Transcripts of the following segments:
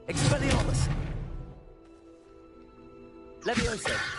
Expelliarmus! Levioso!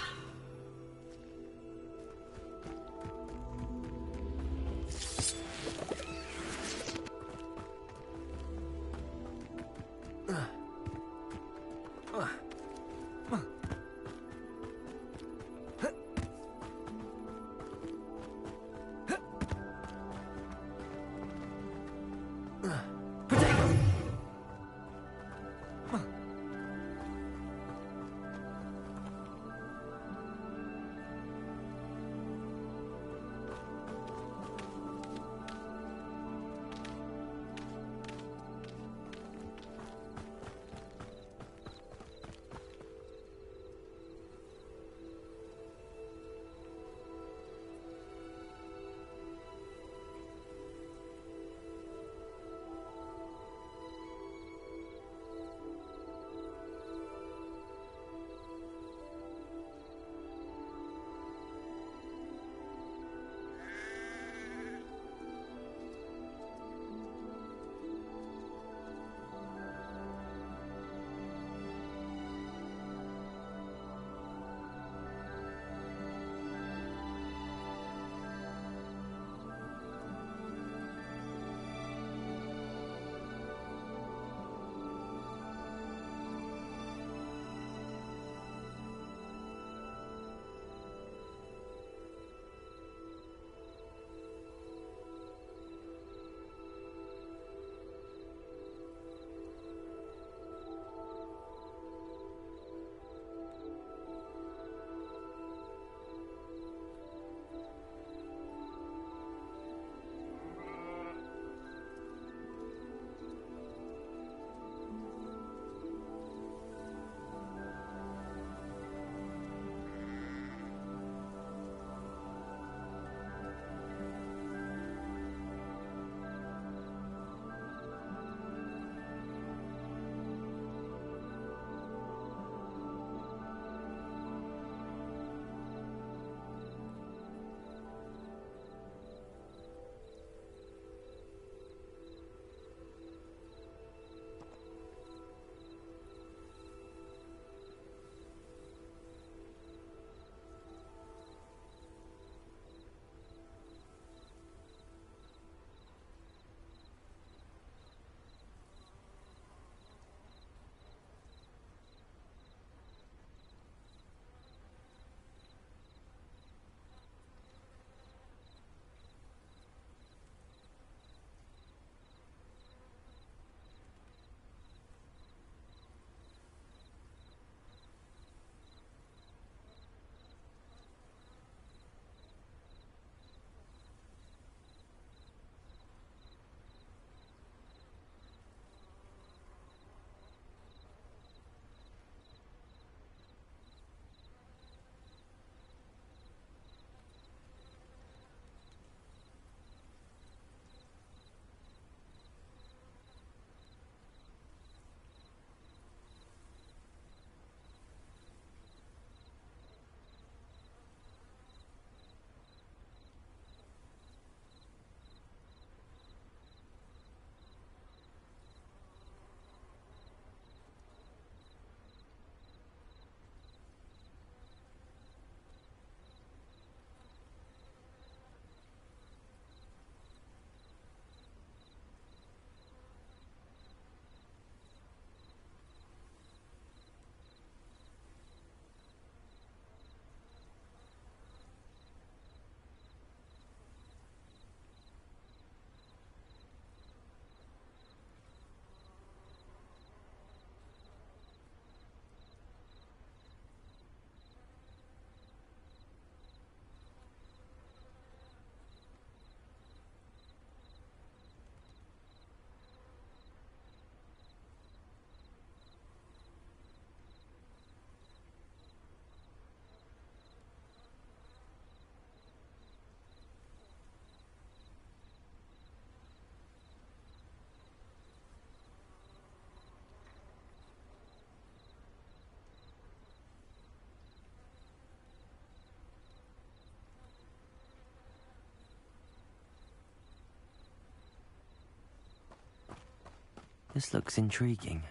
This looks intriguing.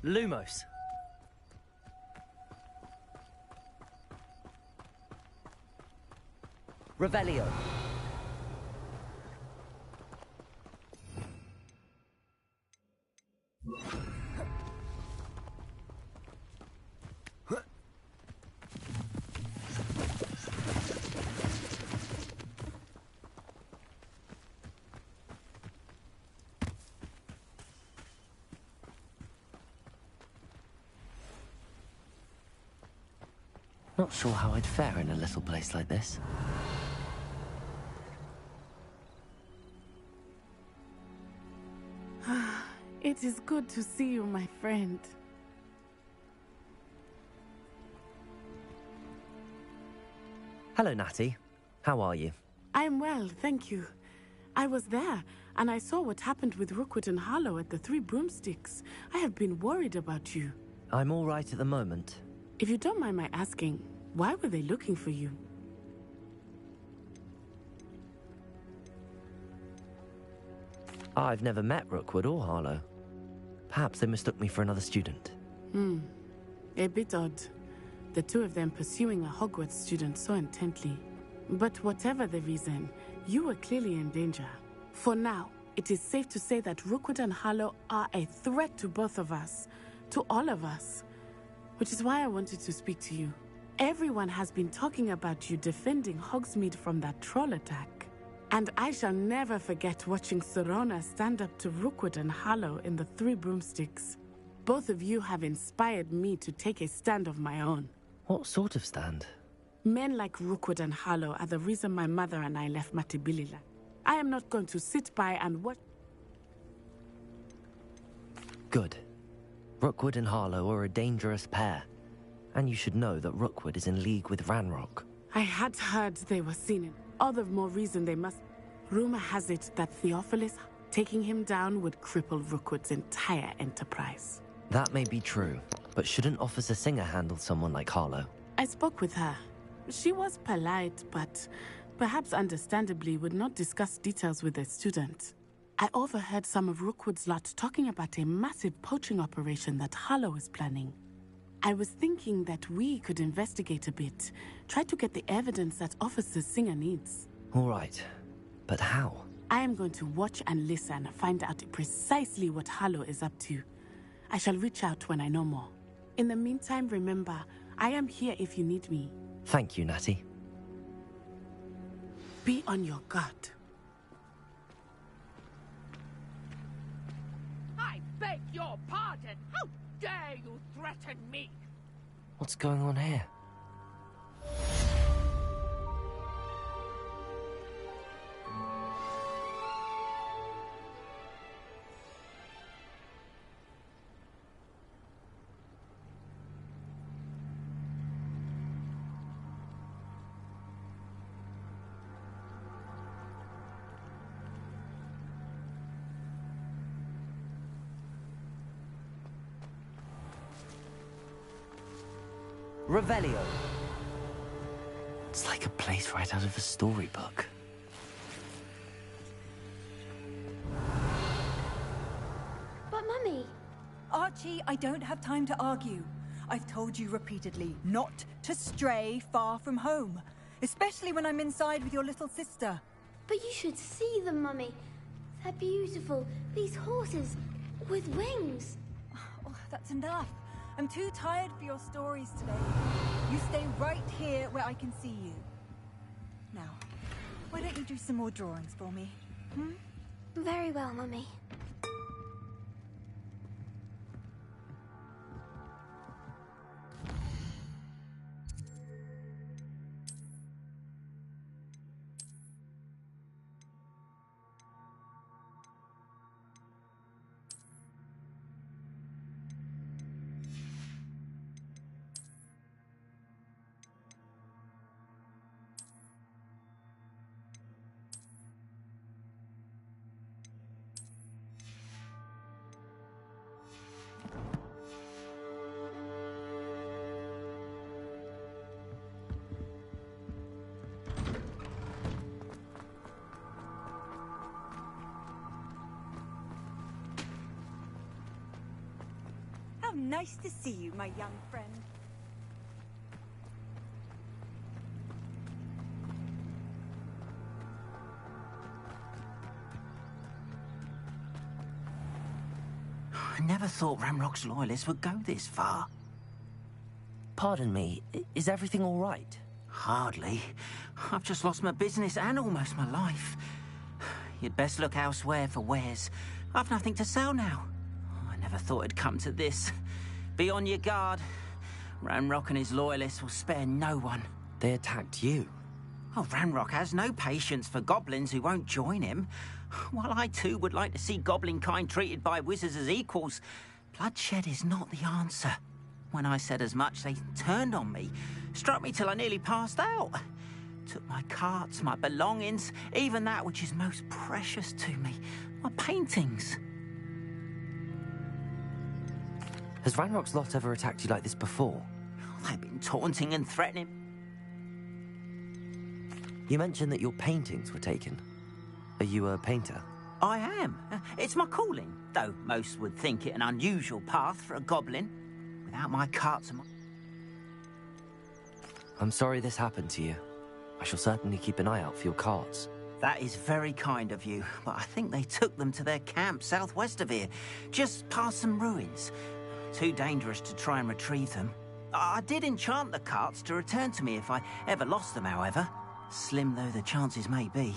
Lumos. Revelio. Not sure how I'd fare in a little place like this. It is good to see you, my friend. Hello, Natty. How are you? I'm well, thank you. I was there, and I saw what happened with Rookwood and Harlow at the Three Broomsticks. I have been worried about you. I'm all right at the moment. If you don't mind my asking, why were they looking for you? I've never met Rookwood or Harlow. Perhaps they mistook me for another student. A bit odd. The two of them pursuing a Hogwarts student so intently. But whatever the reason, you were clearly in danger. For now, it is safe to say that Rookwood and Harlow are a threat to both of us. To all of us. Which is why I wanted to speak to you. Everyone has been talking about you defending Hogsmeade from that troll attack. And I shall never forget watching Serona stand up to Rookwood and Harlow in the Three Broomsticks. Both of you have inspired me to take a stand of my own. What sort of stand? Men like Rookwood and Harlow are the reason my mother and I left Matibilila. I am not going to sit by and watch. Good. Rookwood and Harlow are a dangerous pair. And you should know that Rookwood is in league with Ranrock. I had heard they were seen in. All the more reason they must. Rumor has it that Theophilus taking him down would cripple Rookwood's entire enterprise. That may be true, but shouldn't Officer Singer handle someone like Harlow? I spoke with her. She was polite, but perhaps understandably would not discuss details with a student. I overheard some of Rookwood's lot talking about a massive poaching operation that Harlow is planning. I was thinking that we could investigate a bit, try to get the evidence that Officer Singer needs. All right, but how? I am going to watch and listen, find out precisely what Harlow is up to. I shall reach out when I know more. In the meantime, remember, I am here if you need me. Thank you, Natty. Be on your guard. I beg your pardon! How dare you threaten me? What's going on here? Revelio. It's like a place right out of a storybook. But Mummy... Archie, I don't have time to argue. I've told you repeatedly not to stray far from home, especially when I'm inside with your little sister. But you should see them, Mummy. They're beautiful. These horses with wings. Oh, that's enough. I'm too tired for your stories today. You stay right here where I can see you. Now, why don't you do some more drawings for me? Very well, Mummy. Nice to see you, my young friend. I never thought Ramrock's loyalists would go this far. Pardon me, is everything all right? Hardly. I've just lost my business and almost my life. You'd best look elsewhere for wares. I've nothing to sell now. I never thought it'd come to this. Be on your guard. Ramrock and his loyalists will spare no one. They attacked you. Oh, Ramrock has no patience for goblins who won't join him. While I too would like to see goblin kind treated by wizards as equals, bloodshed is not the answer. When I said as much, they turned on me, struck me till I nearly passed out. Took my carts, my belongings, even that which is most precious to me, my paintings. Has Ranrock's lot ever attacked you like this before? They've been taunting and threatening. You mentioned that your paintings were taken. Are you a painter? I am. It's my calling, though most would think it an unusual path for a goblin. Without my carts and my... I'm sorry this happened to you. I shall certainly keep an eye out for your carts. That is very kind of you, but I think they took them to their camp southwest of here, just past some ruins. Too dangerous to try and retrieve them. I did enchant the carts to return to me if I ever lost them, however. Slim though the chances may be,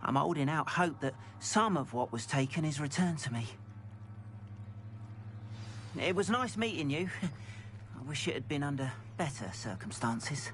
I'm holding out hope that some of what was taken is returned to me. It was nice meeting you. I wish it had been under better circumstances.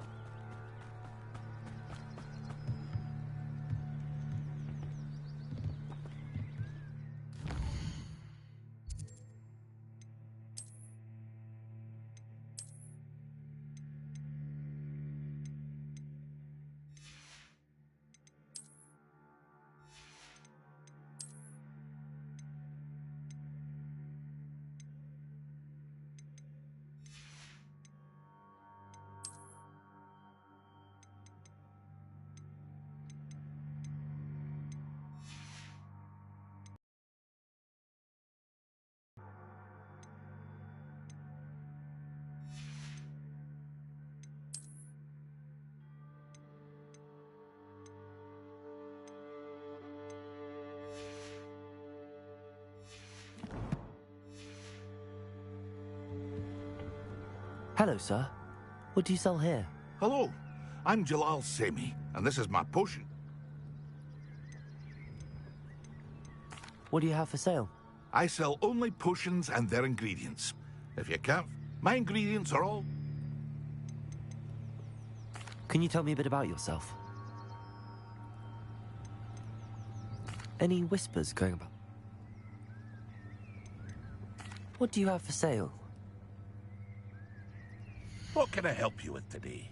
Hello, sir. What do you sell here? Hello, I'm Jalal Semi, and this is my potion. What do you have for sale? I sell only potions and their ingredients. If you can't, my ingredients are all... Can you tell me a bit about yourself? Any whispers going about? What do you have for sale? What can I help you with today?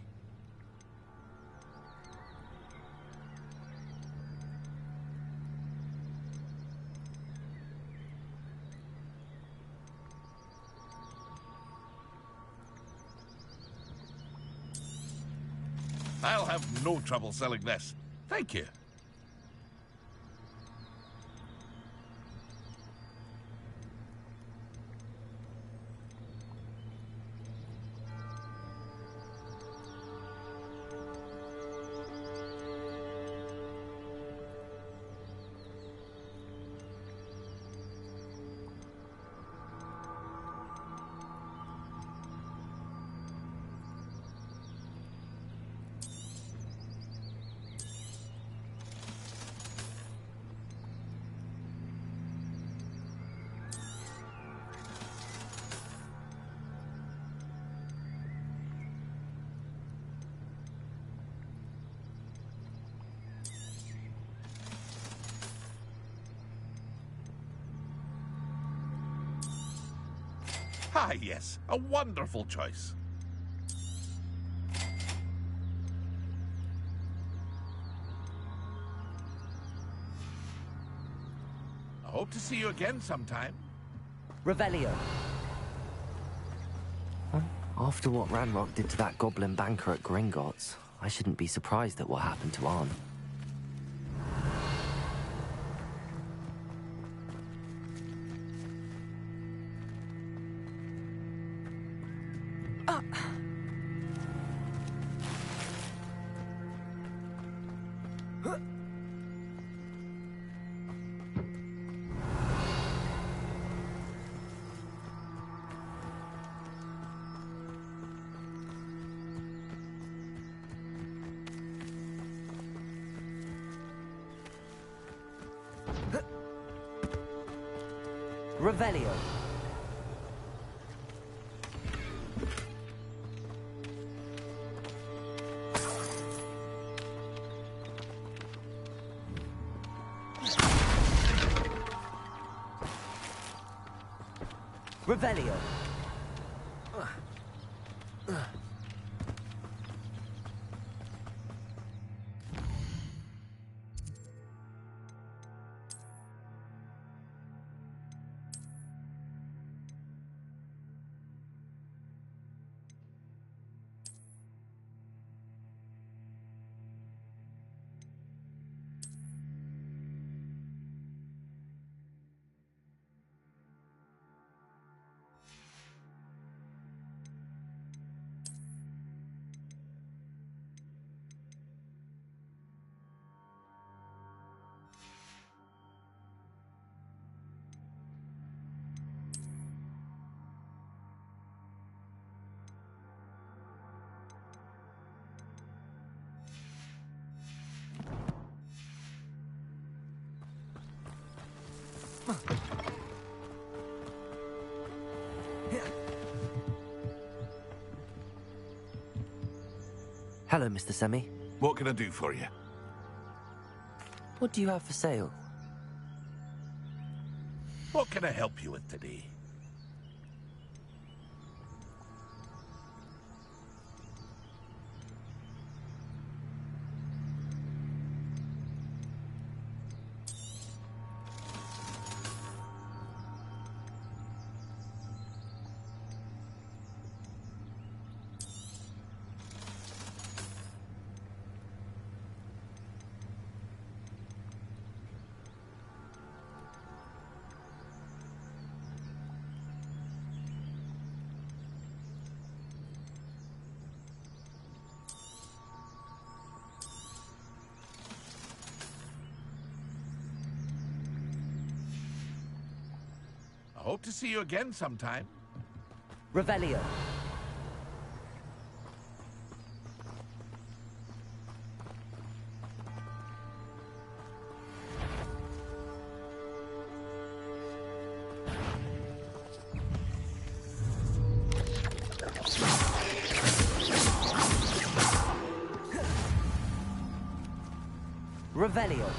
I'll have no trouble selling this. Thank you. Ah, yes, a wonderful choice. I hope to see you again sometime. Revelio. After what Ranrock did to that goblin banker at Gringotts, I shouldn't be surprised at what happened to Arn. Revelio. Revelio. Hello, Mr. Semi. What can I do for you? What do you have for sale? What can I help you with today? I hope to see you again sometime. Revelio. Revelio.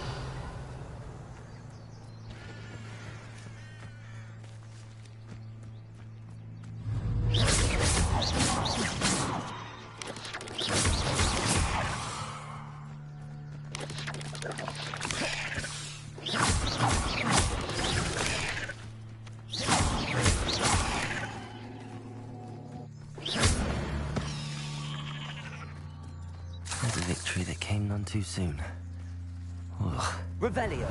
There's a victory that came none too soon. Ugh. Revelio.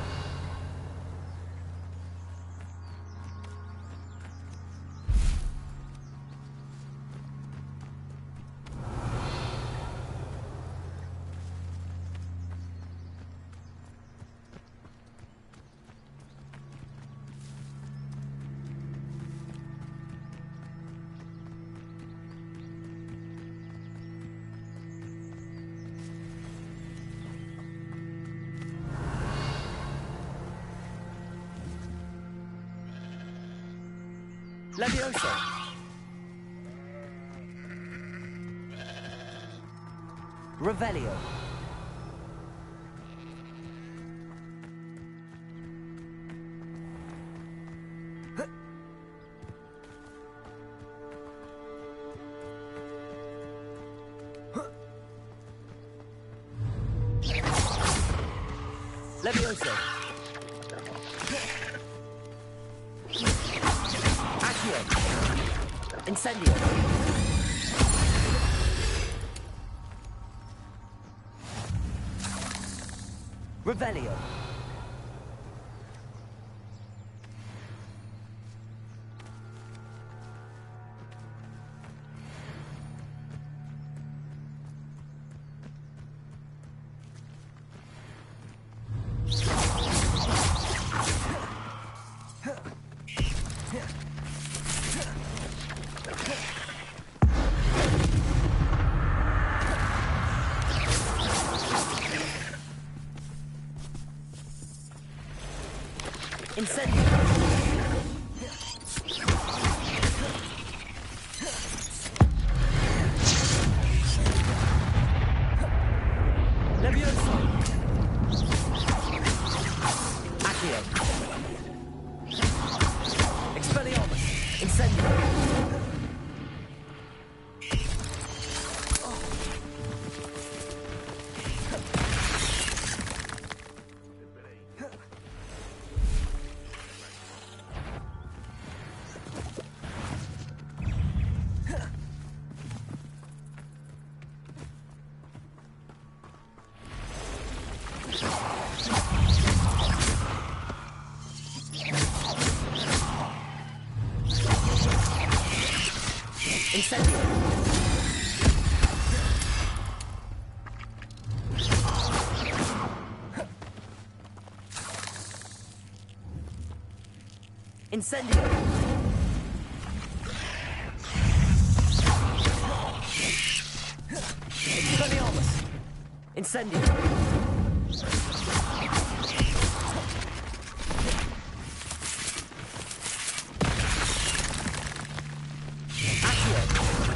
Levioso. Revelio. Levioso. Incendio. Revelio. Incendio! Levioso! Accio! Expelliarmus! Incendio! Incendio! Incendio! Expelliarmus! Incendio!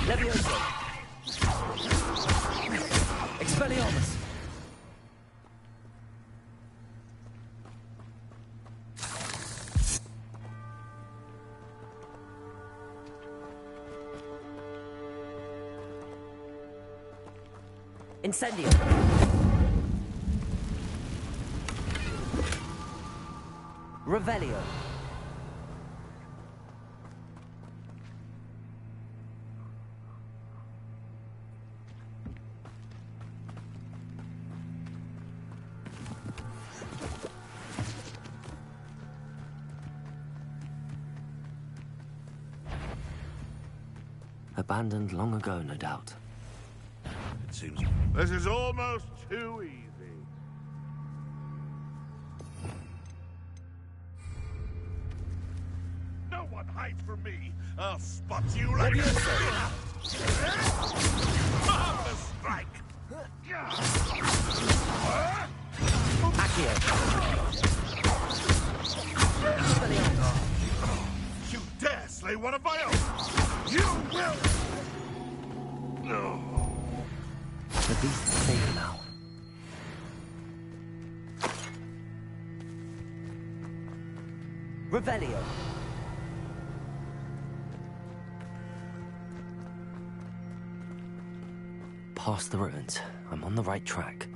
Levioso! Expelliarmus! Incendio! Revelio! Abandoned long ago, no doubt. It seems this is almost too easy. No one hide from me. I'll spot you later. Marvelous strike. Accio! You dare slay one of my own? You will. No. The beast is safe now. Revelio! Past the ruins. I'm on the right track.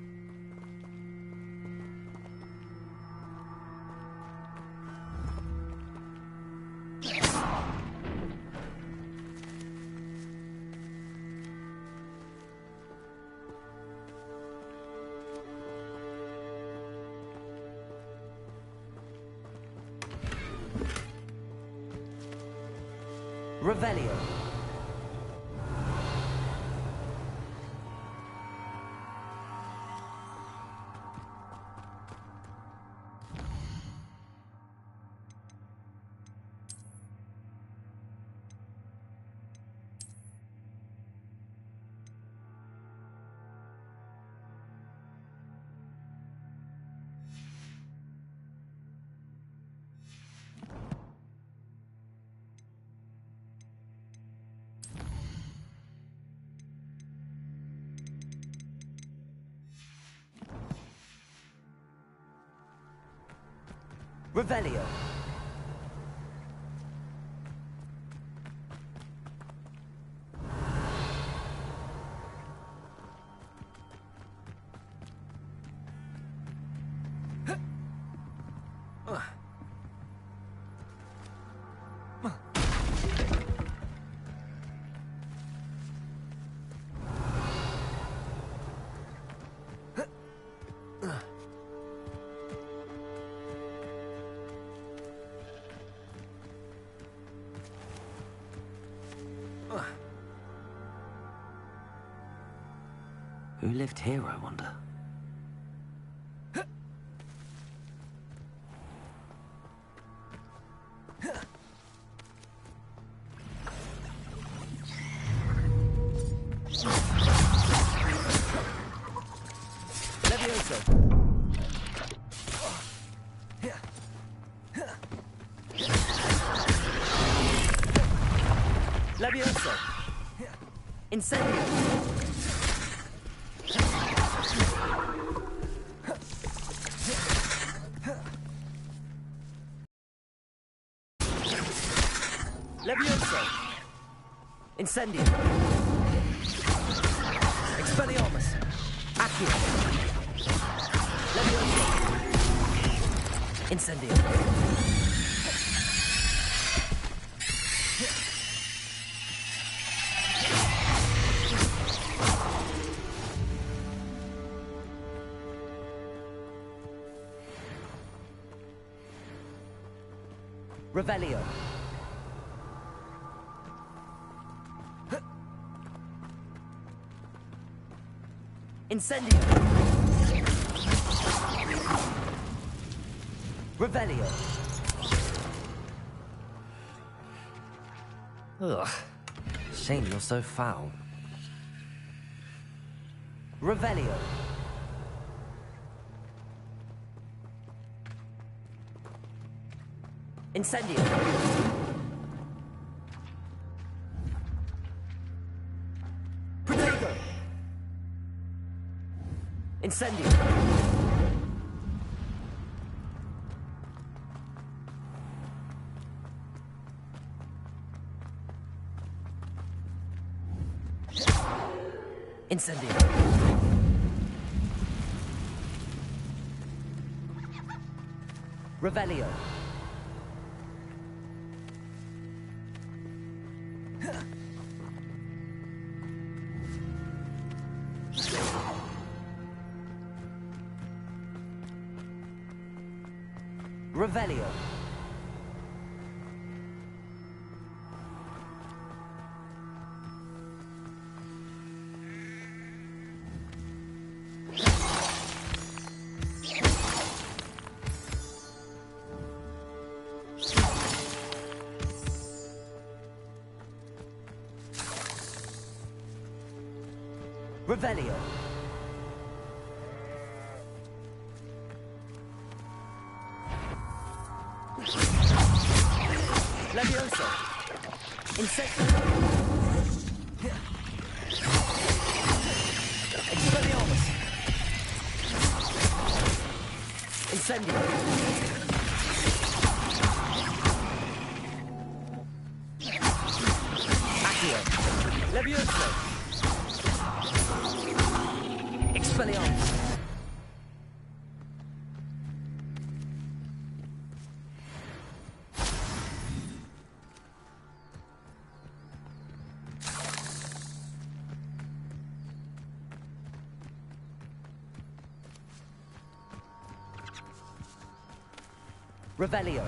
Revelio! Revelio! Who lived here, I wonder? Levioso! Levioso! Incendio! Levioso! Incendio! Expelliarmus! Accio! Levioso! Incendio! Revelio. Incendio. Revelio. Ugh. Shame you're so foul. Revelio. Incendio. Protego. Incendio. Incendio. Revelio. Revelio. Revelio. Levioso. Insecto. Expelliarmus. Incendio. Accio. Levioso. Expelliarmus. Revelio.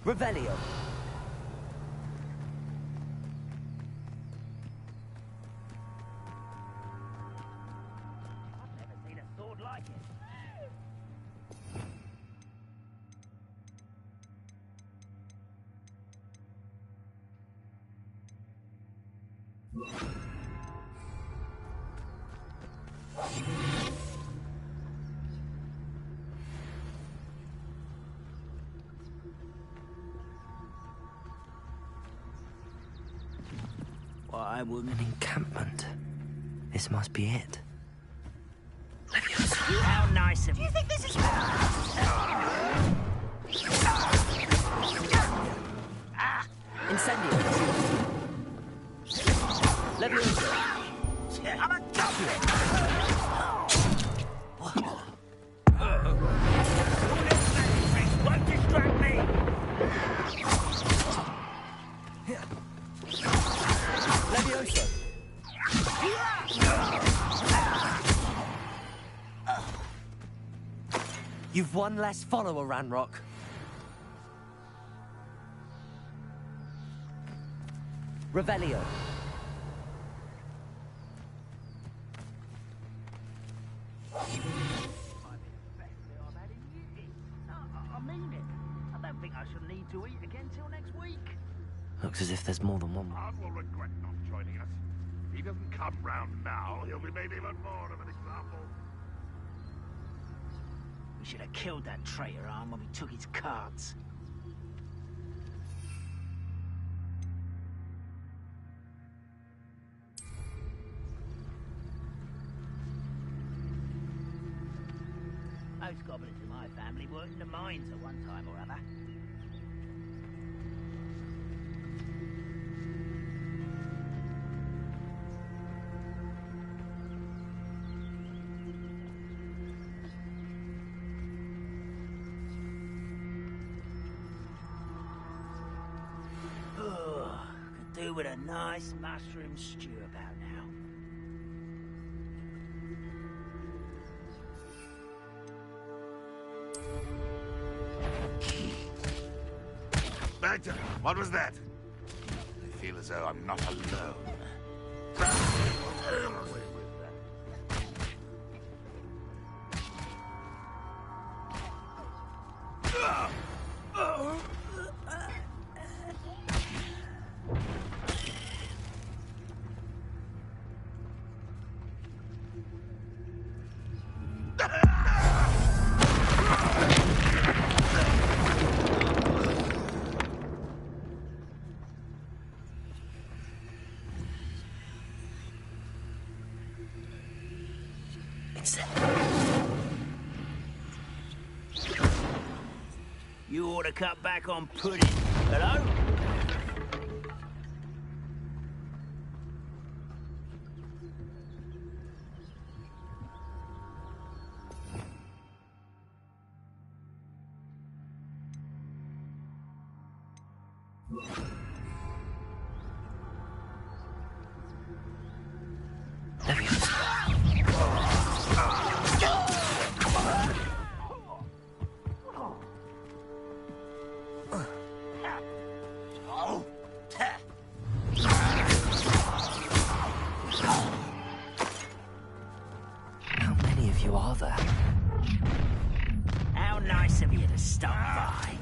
Revelio. I've never seen a sword like it. Why wouldn't An encampment. This must be it. Levioso. How nice of Do you. you think this is Incendio. Levioso. I'm a goblin! Won't distract me! Levioso. You've one less follower, Ranrock. Revelio. I mean it. I don't think I shall need to eat again till next week. Looks as if there's more than one. Art will regret not joining us. If he doesn't come round now, he'll be made even more of an example. We should have killed that traitor arm when we took his cards. Most goblins in my family worked in the mines at one time or other. Could do with a nice mushroom stew about now. Bagter, what was that? I feel as though I'm not alone. You ought to cut back on pudding. Hello? How many of you are there? How nice of you to stop by.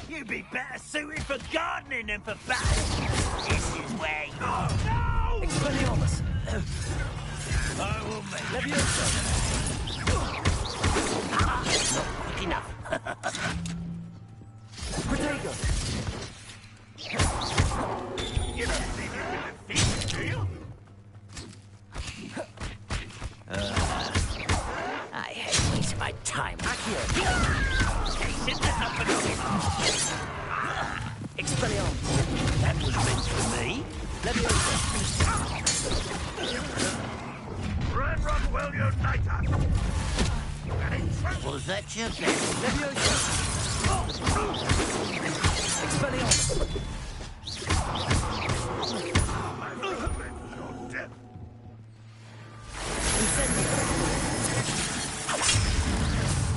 You'd be better suited for gardening than for battle. This is where you... No! Expelliarmus! I will make... Levioso! Not quick enough. Protego! You don't leave me with defeat, do you? I hate wasting my time. Accio! Expelliarmus! That was meant for me. Levioso! Ranrock will unite us! Was that your best? Levioso! Expelliarmus! Your death.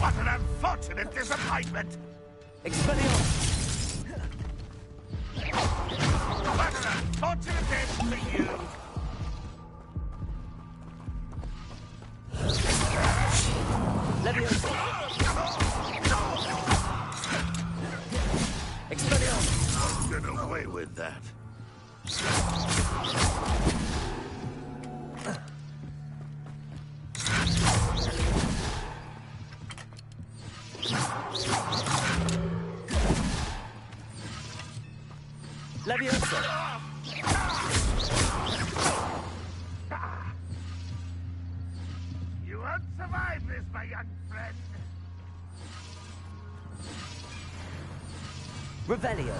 What an unfortunate disappointment! Expelliarmus! What an unfortunate end for you! Levioso! Expelliarmus! Get away with that. Levioso! You won't survive this, my young friend. Revelio!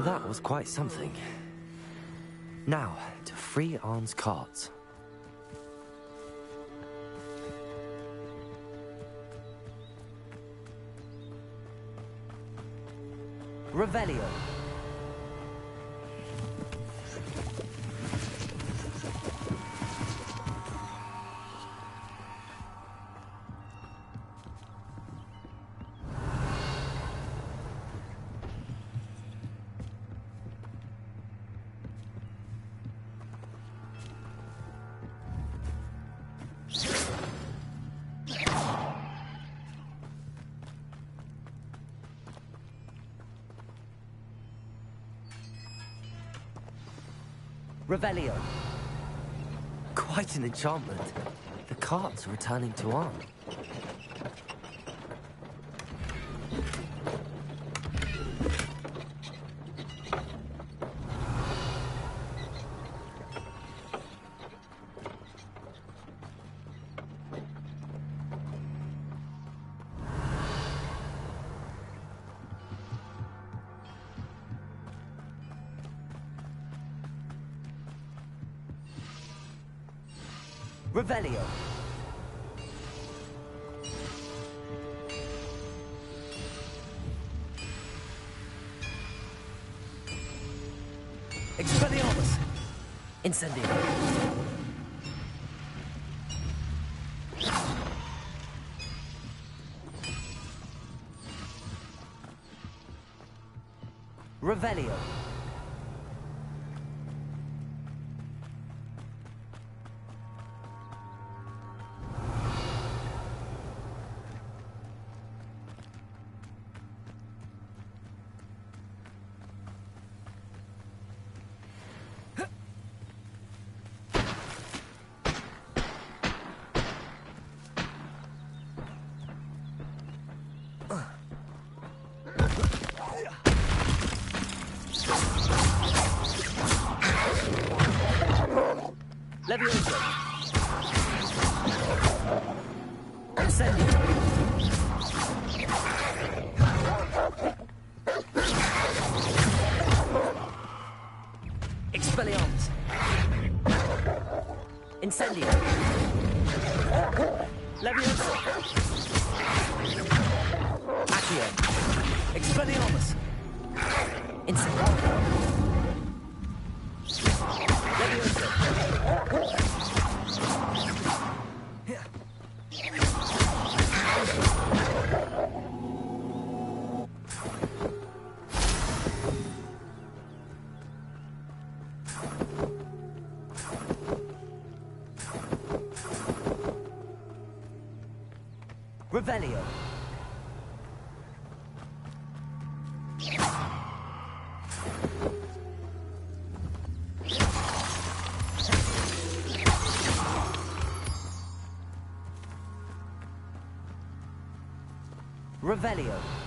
That was quite something. Now, to free Arn's cards. Revelio. Revelio. Quite an enchantment. The cards are returning to Arn. Revelio. Expelliarmus. Incendio. Revelio. Levioso. Incendio. Expelliarmus. Incendio. Levioso. Accio. Expelliarmus. Incendio. Levioso. Revelio. Revelio.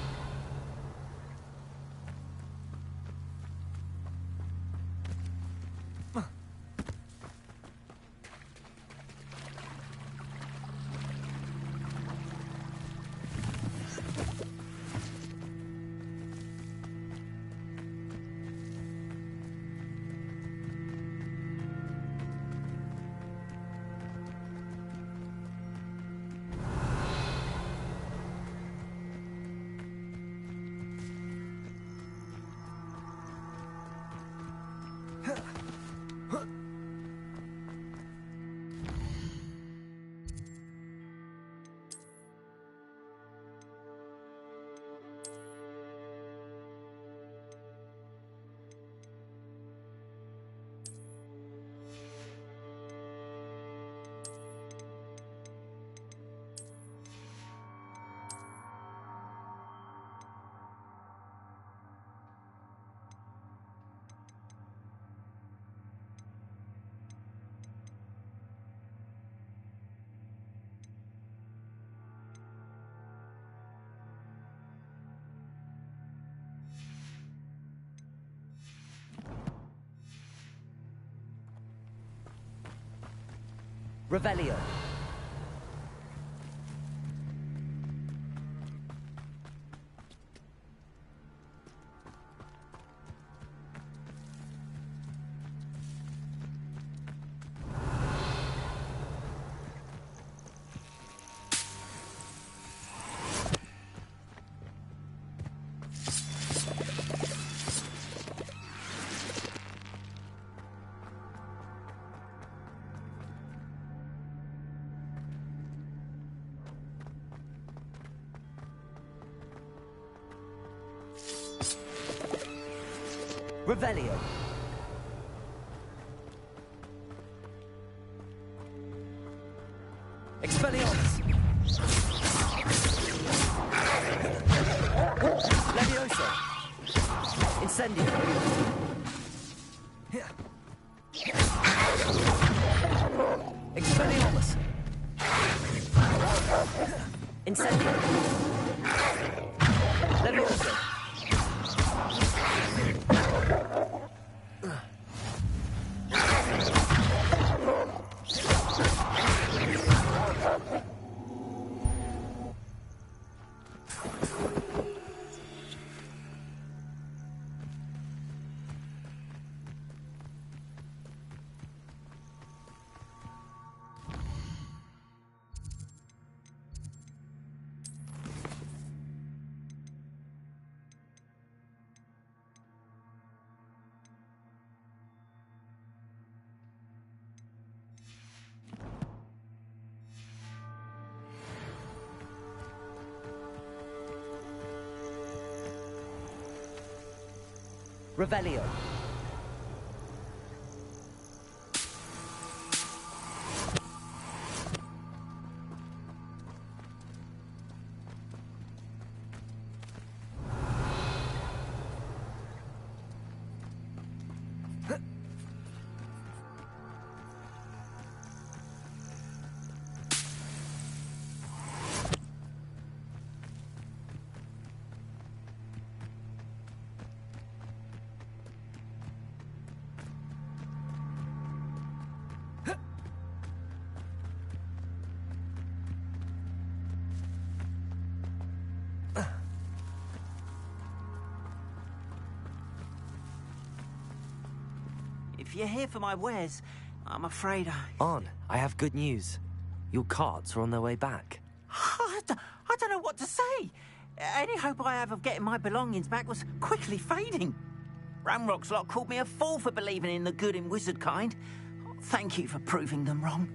Revelio. Revelio. Expelliarmus. Leviosa. Incendio. Expelliarmus. Incendio. Leviosa. Revelio. If you're here for my wares, I'm afraid On, I have good news. Your carts are on their way back. I don't know what to say. Any hope I have of getting my belongings back was quickly fading. Ramrock's lot called me a fool for believing in the good in wizard kind. Thank you for proving them wrong.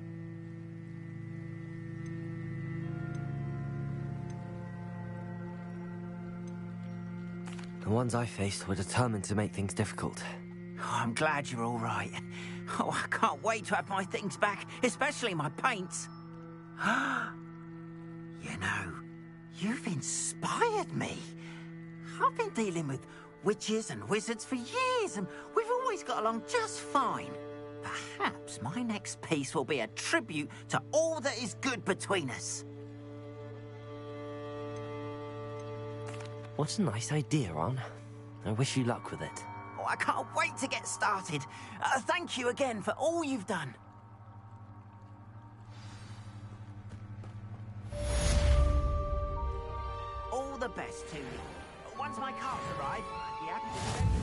The ones I faced were determined to make things difficult. Oh, I'm glad you're all right. Oh, I can't wait to have my things back, especially my paints. You know, you've inspired me. I've been dealing with witches and wizards for years, and we've always got along just fine. Perhaps my next piece will be a tribute to all that is good between us. What a nice idea, Ron. I wish you luck with it. Oh, I can't wait to get started. Thank you again for all you've done. All the best to you. Once my carts arrive, I'd be happy to send you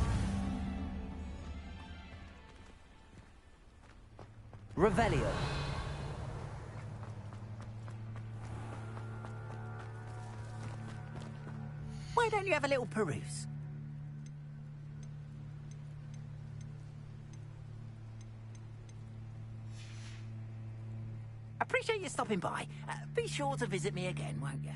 Revelio. Why don't you have a little peruse? Appreciate you stopping by. Be sure to visit me again, won't you?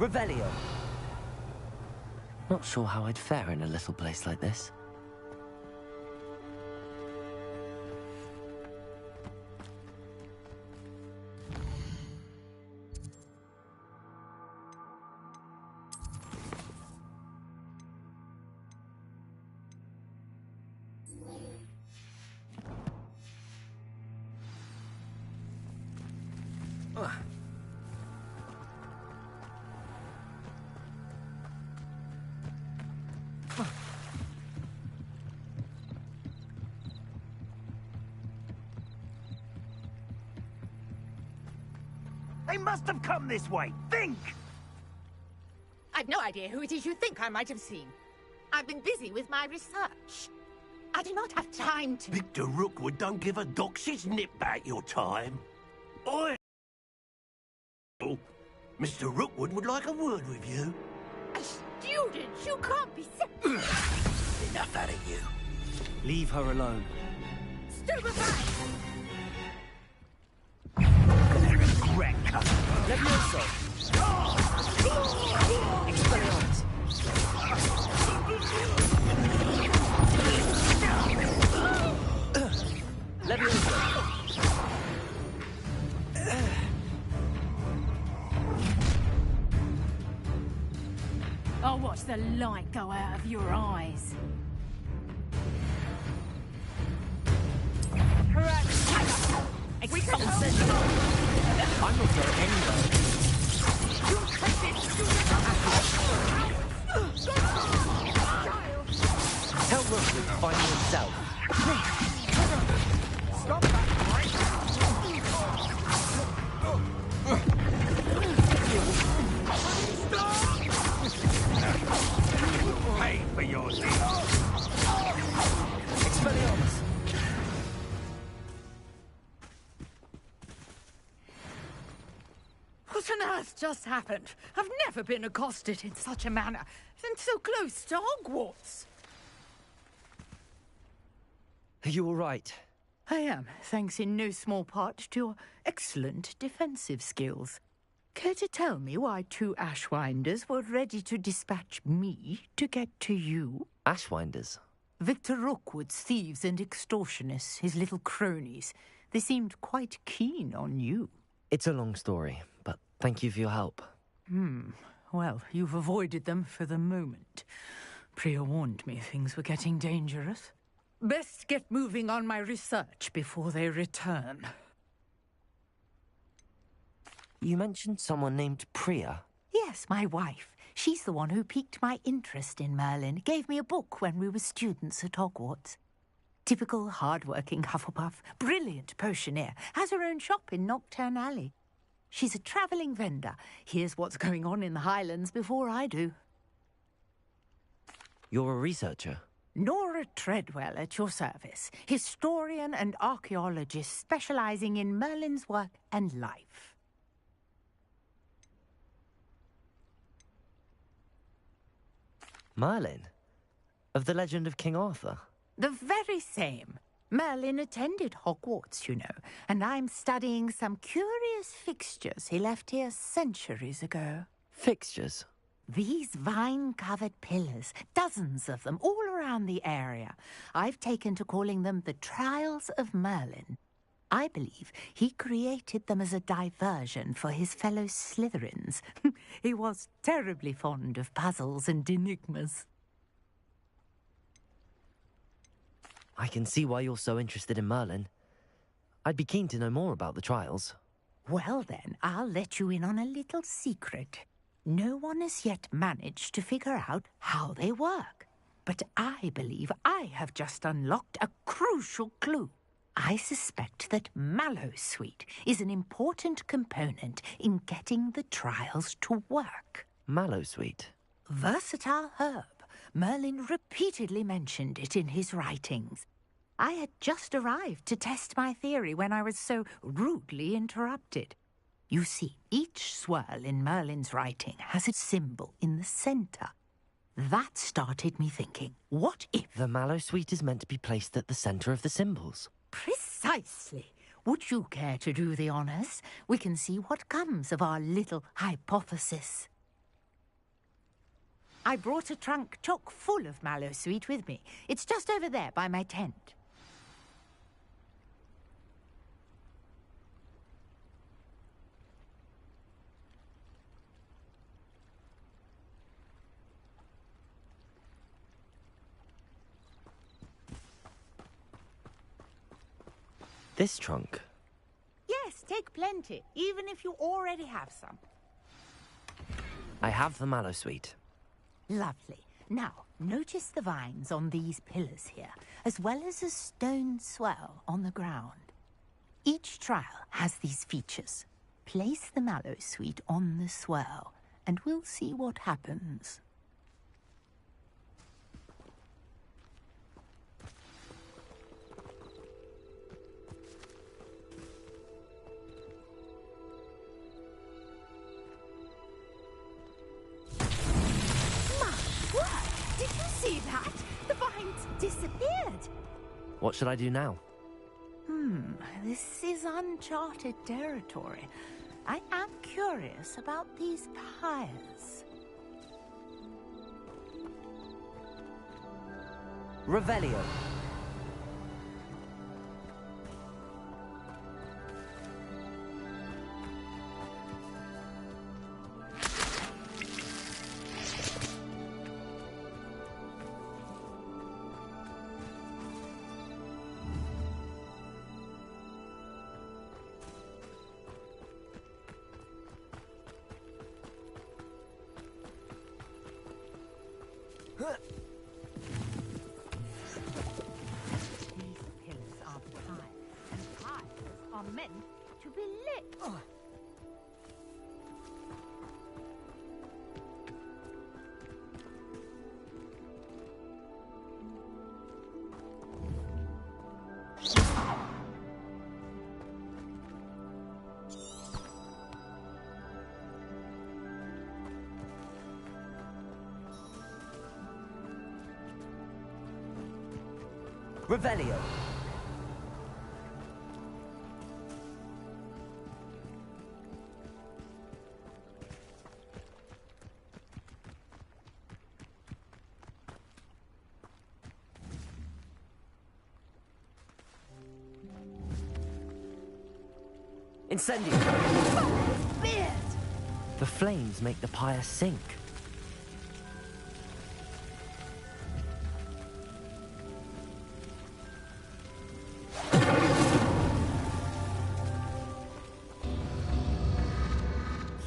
Revelio! Not sure how I'd fare in a little place like this. They must have come this way. Think! I've no idea who it is you think I might have seen. I've been busy with my research. I do not have time to... Victor Rookwood don't give a doxy's nip back your time. Mr. Rookwood would like a word with you. A student? You can't be... Enough out of you. Leave her alone. Stupefy! Regret coming. Levioso! Expelliarmus! Levioso! I'll watch the light go out of your eyes. I'm not going anywhere. Tell Rookwood to find himself. Stop that, Pay for your deeds. Expelliarmus! What on earth just happened? I've never been accosted in such a manner, and so close to Hogwarts. Are you all right? I am, thanks in no small part to your excellent defensive skills. Care to tell me why two Ashwinders were ready to dispatch me to get to you? Ashwinders? Victor Rookwood's thieves and extortionists, his little cronies. They seemed quite keen on you. It's a long story, but thank you for your help. Well, you've avoided them for the moment. Priya warned me things were getting dangerous. Best get moving on my research before they return. You mentioned someone named Priya. Yes, my wife. She's the one who piqued my interest in Merlin. Gave me a book when we were students at Hogwarts. Typical hard-working Hufflepuff, brilliant potioneer, has her own shop in Nocturne Alley. She's a travelling vendor. Hears what's going on in the Highlands before I do. You're a researcher? Nora Treadwell at your service, historian and archaeologist specialising in Merlin's work and life. Merlin? Of the legend of King Arthur? The very same. Merlin attended Hogwarts, you know, and I'm studying some curious fixtures he left here centuries ago. Fixtures? These vine-covered pillars, dozens of them, all around the area. I've taken to calling them the Trials of Merlin. I believe he created them as a diversion for his fellow Slytherins. He was terribly fond of puzzles and enigmas. I can see why you're so interested in Merlin. I'd be keen to know more about the trials. Well then, I'll let you in on a little secret. No one has yet managed to figure out how they work. But I believe I have just unlocked a crucial clue. I suspect that Mallowsweet is an important component in getting the trials to work. Mallowsweet? Versatile herb. Merlin repeatedly mentioned it in his writings. I had just arrived to test my theory when I was so rudely interrupted. You see, each swirl in Merlin's writing has a symbol in the centre. That started me thinking, what if... The Mallowsweet is meant to be placed at the centre of the symbols. Precisely. Would you care to do the honours? We can see what comes of our little hypothesis. I brought a trunk chock full of mallow sweet with me. It's just over there by my tent. This trunk? Yes, take plenty, even if you already have some. I have the mallow sweet. Lovely. Now, notice the vines on these pillars here, as well as a stone swell on the ground. Each trial has these features. Place the mallow sweet on the swell, and we'll see what happens. Did you see that? The vines disappeared. What should I do now? This is uncharted territory. I am curious about these pyres. Revelio. These pillars are pyres, and pyres are meant to be lit. Revelio. Incendio. The flames make the pyre sink.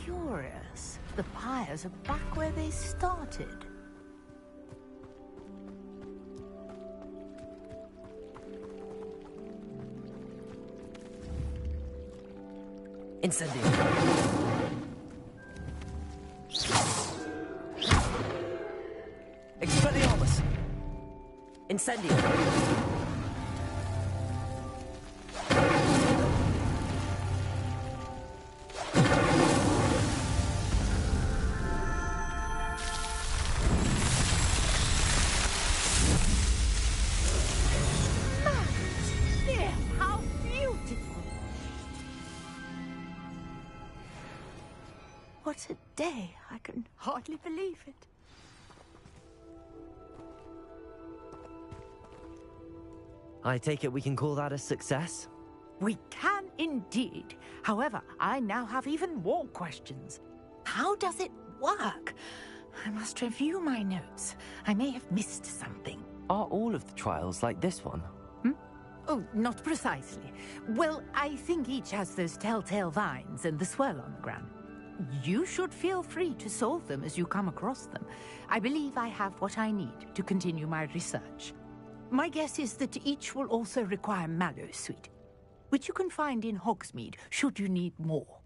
Curious. The pyres are back where they started. Incendio. Expelliarmus. Incendio. How beautiful! What a day! I can hardly believe it. I take it we can call that a success? We can indeed. However, I now have even more questions. How does it work? I must review my notes. I may have missed something. Are all of the trials like this one? Oh, not precisely. Well, I think each has those telltale vines and the swirl on the ground. You should feel free to solve them as you come across them. I believe I have what I need to continue my research. My guess is that each will also require mallow sweet, which you can find in Hogsmeade should you need more.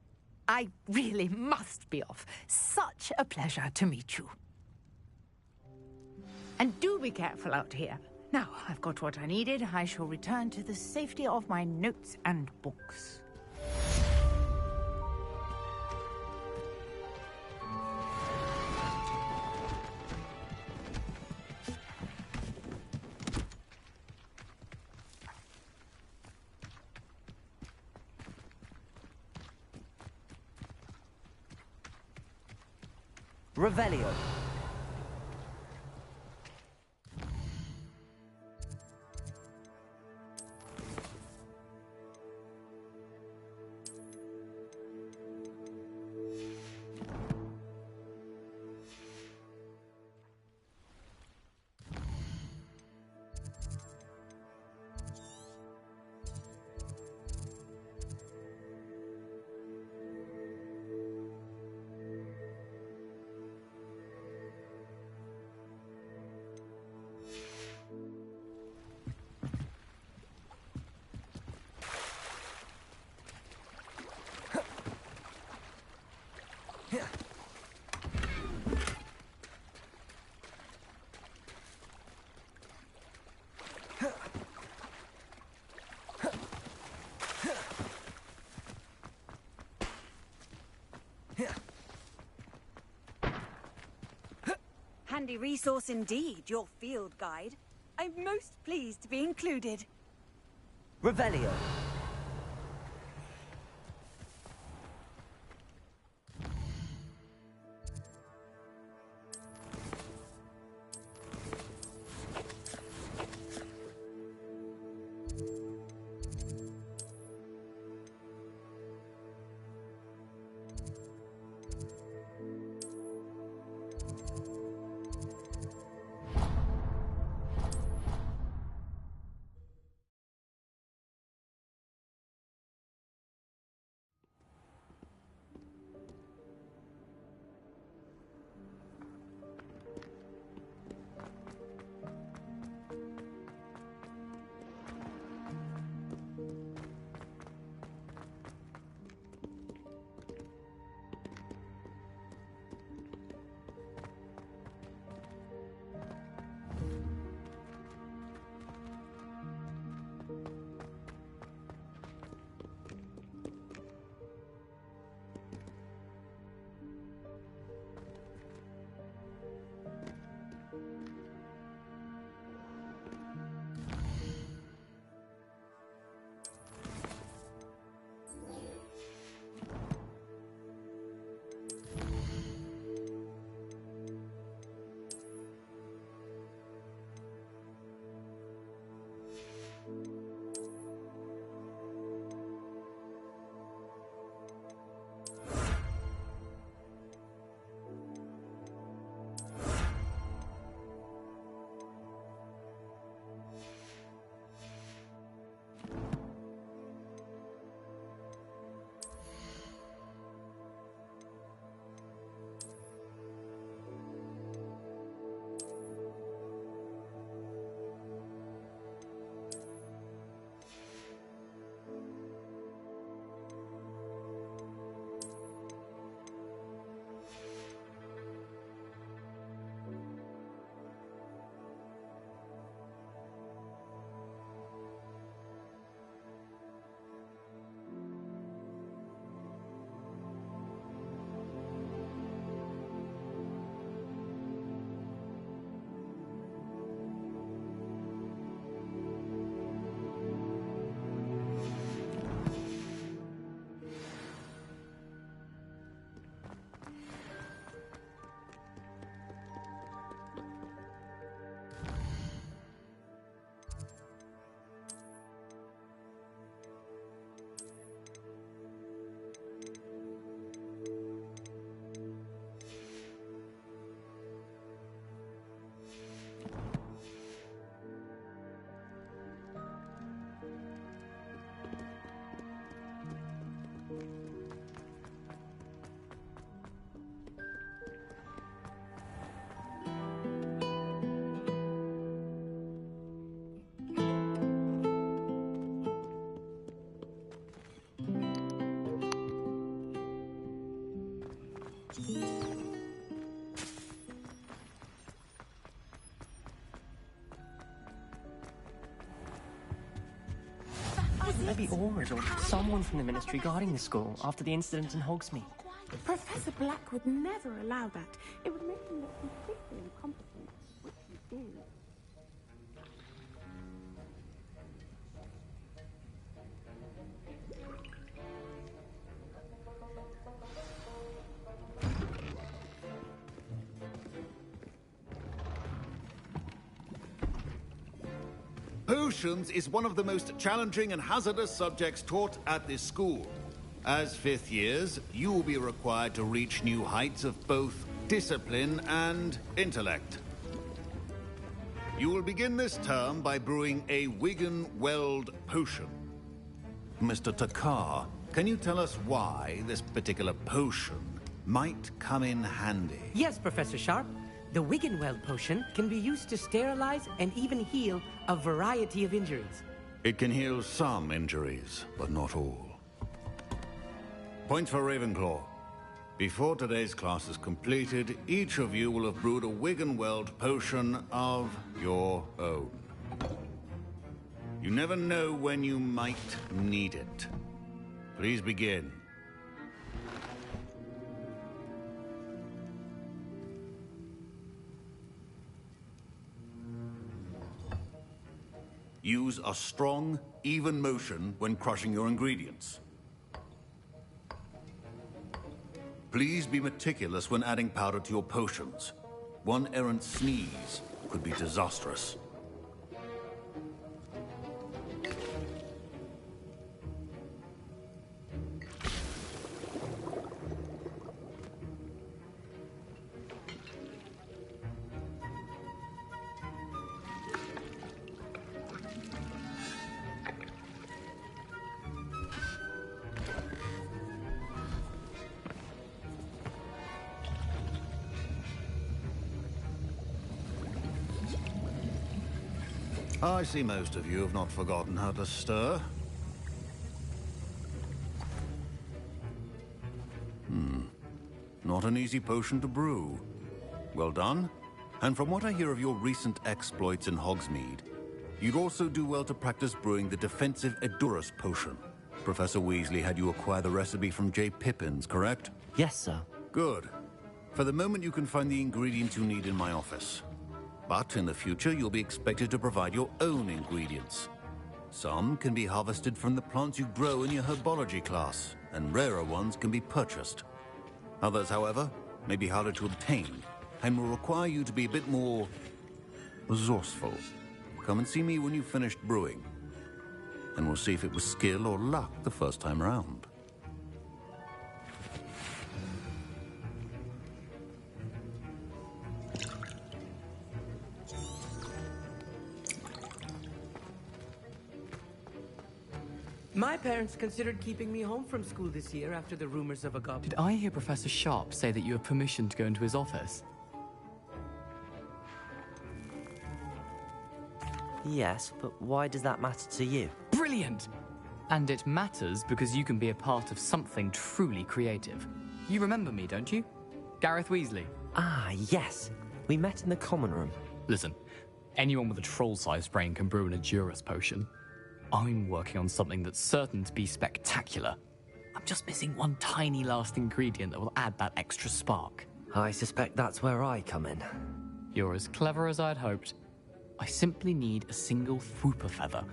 I really must be off. Such a pleasure to meet you. And do be careful out here. Now, I've got what I needed. I shall return to the safety of my notes and books. Revelio. handy resource indeed, your field guide. I'm most pleased to be included. Revelio. Maybe Aurors or someone from the Ministry guarding the school after the incident in Hogsmeade. Professor Black would never allow that. It would make him look completely incompetent, which he is. Potions is one of the most challenging and hazardous subjects taught at this school. As fifth years, you will be required to reach new heights of both discipline and intellect. You will begin this term by brewing a Wigan-Weld potion. Mr. Takar, can you tell us why this particular potion might come in handy? Yes, Professor Sharp. The Wiggenweld potion can be used to sterilize and even heal a variety of injuries. It can heal some injuries, but not all. Point for Ravenclaw. Before today's class is completed, each of you will have brewed a Wiggenweld potion of your own. You never know when you might need it. Please begin. Use a strong, even motion when crushing your ingredients. Please be meticulous when adding powder to your potions. One errant sneeze could be disastrous. I see most of you have not forgotten how to stir. Not an easy potion to brew. Well done. And from what I hear of your recent exploits in Hogsmeade, you'd also do well to practice brewing the defensive Edurus potion. Professor Weasley had you acquire the recipe from J. Pippins, correct? Yes, sir. Good. For the moment, you can find the ingredients you need in my office. But in the future, you'll be expected to provide your own ingredients. Some can be harvested from the plants you grow in your herbology class, and rarer ones can be purchased. Others, however, may be harder to obtain, and will require you to be a bit more resourceful. Come and see me when you've finished brewing, and we'll see if it was skill or luck the first time around. My parents considered keeping me home from school this year after the rumors of a goblin. Did I hear Professor Sharp say that you have permission to go into his office? Yes, but why does that matter to you? Brilliant! And it matters because you can be a part of something truly creative. You remember me, don't you? Gareth Weasley. Ah, yes. We met in the common room. Listen, anyone with a troll-sized brain can brew an Edurus potion. I'm working on something that's certain to be spectacular. I'm just missing one tiny last ingredient that will add that extra spark. I suspect that's where I come in. You're as clever as I'd hoped. I simply need a single Fwooper feather.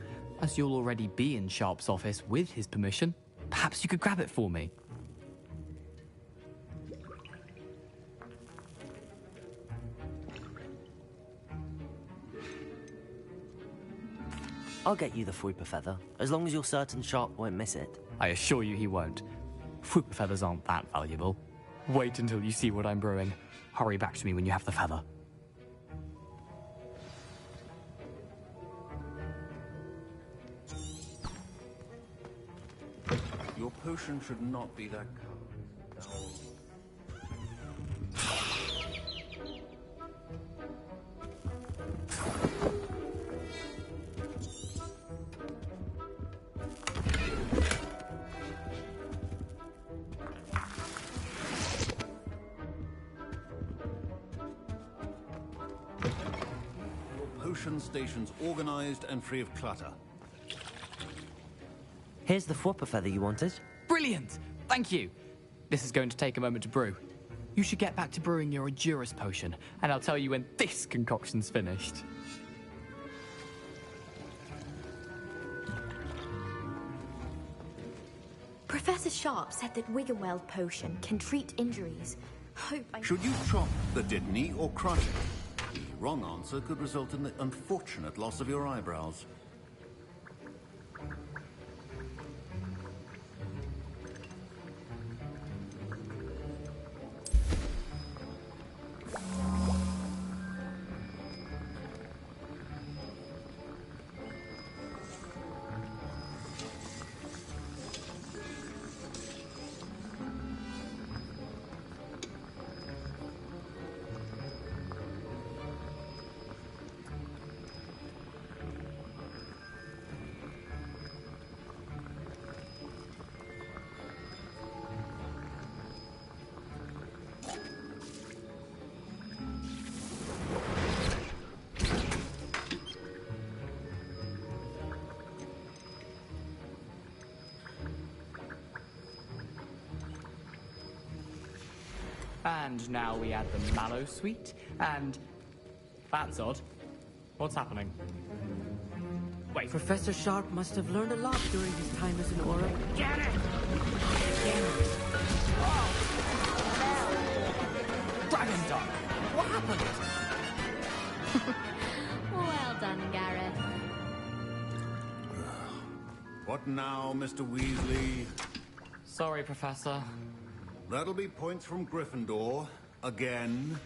As you'll already be in Sharp's office with his permission, perhaps you could grab it for me. I'll get you the Fwooper feather, as long as you're certain Sharp won't miss it. I assure you he won't. Fwooper feathers aren't that valuable. Wait until you see what I'm brewing. Hurry back to me when you have the feather. Your potion should not be that color. Potion stations organized and free of clutter. Here's the Fwooper feather you wanted. Brilliant! Thank you! This is going to take a moment to brew. You should get back to brewing your Edurus potion, and I'll tell you when this concoction's finished. Professor Sharp said that Wiggenweld potion can treat injuries. Should you chop the Dittany or crush it? The wrong answer could result in the unfortunate loss of your eyebrows. And now we add the mallow sweet, and... That's odd. What's happening? Wait. Professor Sharp must have learned a lot during his time as an Aura. Get it! Dragon Dog! What happened? Well done, Gareth. What now, Mr. Weasley? Sorry, Professor. That'll be points from Gryffindor. Again.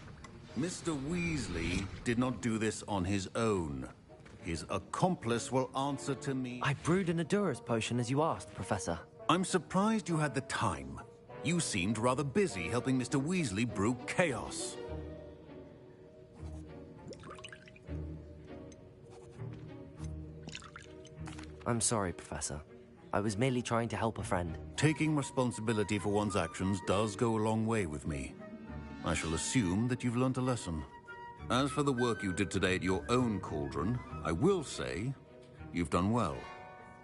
Mr. Weasley did not do this on his own. His accomplice will answer to me. I brewed an Adurus potion as you asked, Professor. I'm surprised you had the time. You seemed rather busy helping Mr. Weasley brew chaos. I'm sorry, Professor. I was merely trying to help a friend. Taking responsibility for one's actions does go a long way with me. I shall assume that you've learnt a lesson. As for the work you did today at your own cauldron, I will say you've done well.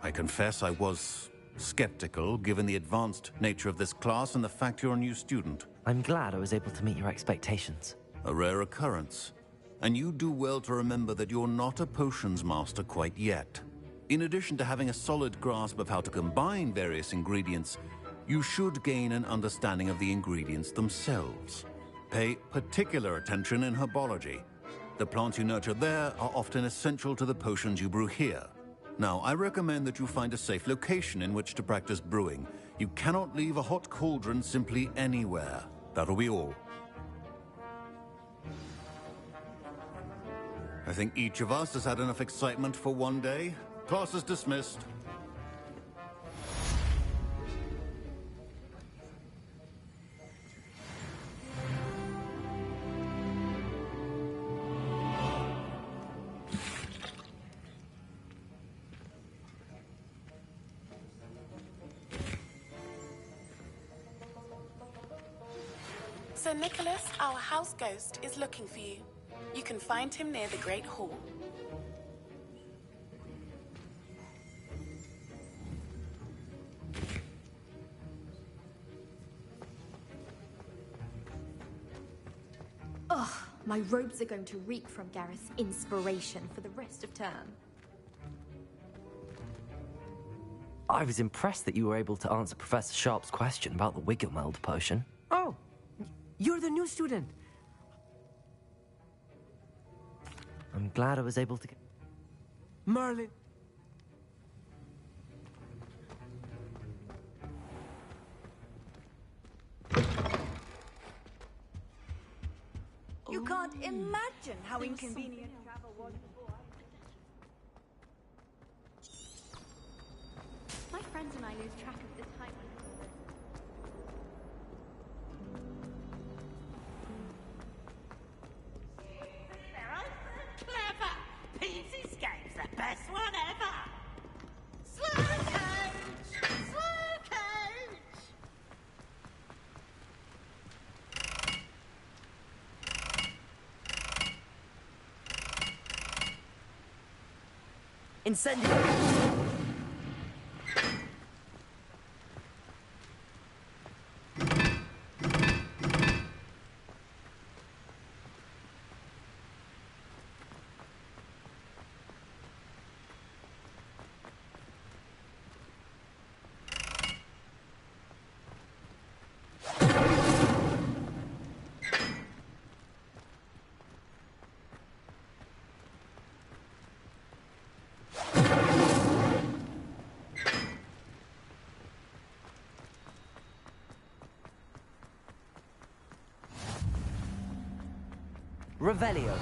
I confess I was skeptical, given the advanced nature of this class and the fact you're a new student. I'm glad I was able to meet your expectations. A rare occurrence. And you do well to remember that you're not a potions master quite yet. In addition to having a solid grasp of how to combine various ingredients, you should gain an understanding of the ingredients themselves. Pay particular attention in herbology. The plants you nurture there are often essential to the potions you brew here. Now, I recommend that you find a safe location in which to practice brewing. You cannot leave a hot cauldron simply anywhere. That'll be all. I think each of us has had enough excitement for one day. Class is dismissed. Sir Nicholas, our house ghost, is looking for you. You can find him near the Great Hall. Ugh, my robes are going to reek from Gareth's inspiration for the rest of term. I was impressed that you were able to answer Professor Sharp's question about the Wiggelmeld potion. Oh, you're the new student. I'm glad I was able to get... Merlin. You can't imagine how inconvenient travel was before. My friends and I lose track of the time. Clever! Pete's Escape's the best one ever! Slow coach! Slow coach! Incendio! Revelio.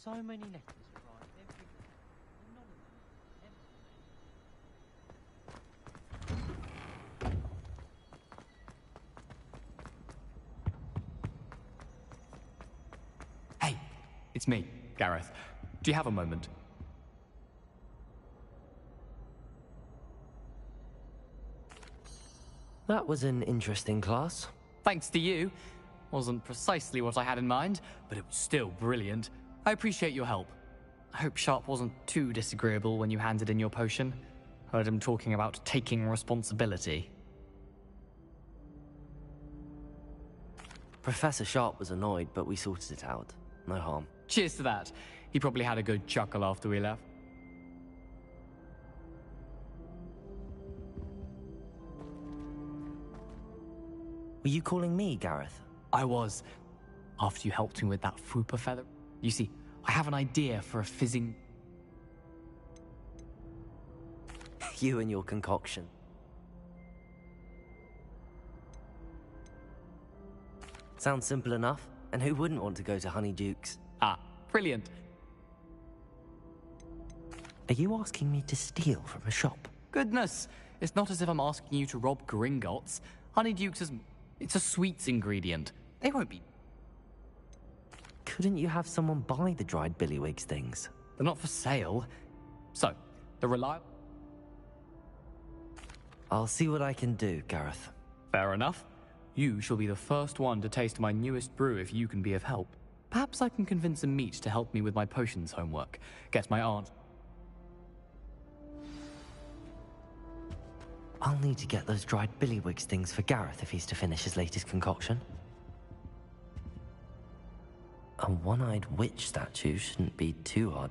So many letters arrive every day, and none of them Hey, it's me, Gareth. Do you have a moment? That was an interesting class. Thanks to you. Wasn't precisely what I had in mind, but it was still brilliant. I appreciate your help. I hope Sharp wasn't too disagreeable when you handed in your potion. Heard him talking about taking responsibility. Professor Sharp was annoyed, but we sorted it out. No harm. Cheers to that. He probably had a good chuckle after we left. Were you calling me, Gareth? I was. After you helped me with that Fupa feather. You see, I have an idea for a fizzing... You and your concoction. Sounds simple enough, and who wouldn't want to go to Honeydukes? Ah, brilliant. Are you asking me to steal from a shop? Goodness, it's not as if I'm asking you to rob Gringotts. Honeydukes is... it's a sweets ingredient. They won't be... Couldn't you have someone buy the dried billywigs things? They're not for sale. So, the reliable... I'll see what I can do, Gareth. Fair enough. You shall be the first one to taste my newest brew if you can be of help. Perhaps I can convince a meat to help me with my potions homework. Get my aunt... I'll need to get those dried billywigs things for Gareth if he's to finish his latest concoction. A one-eyed witch statue shouldn't be too hard.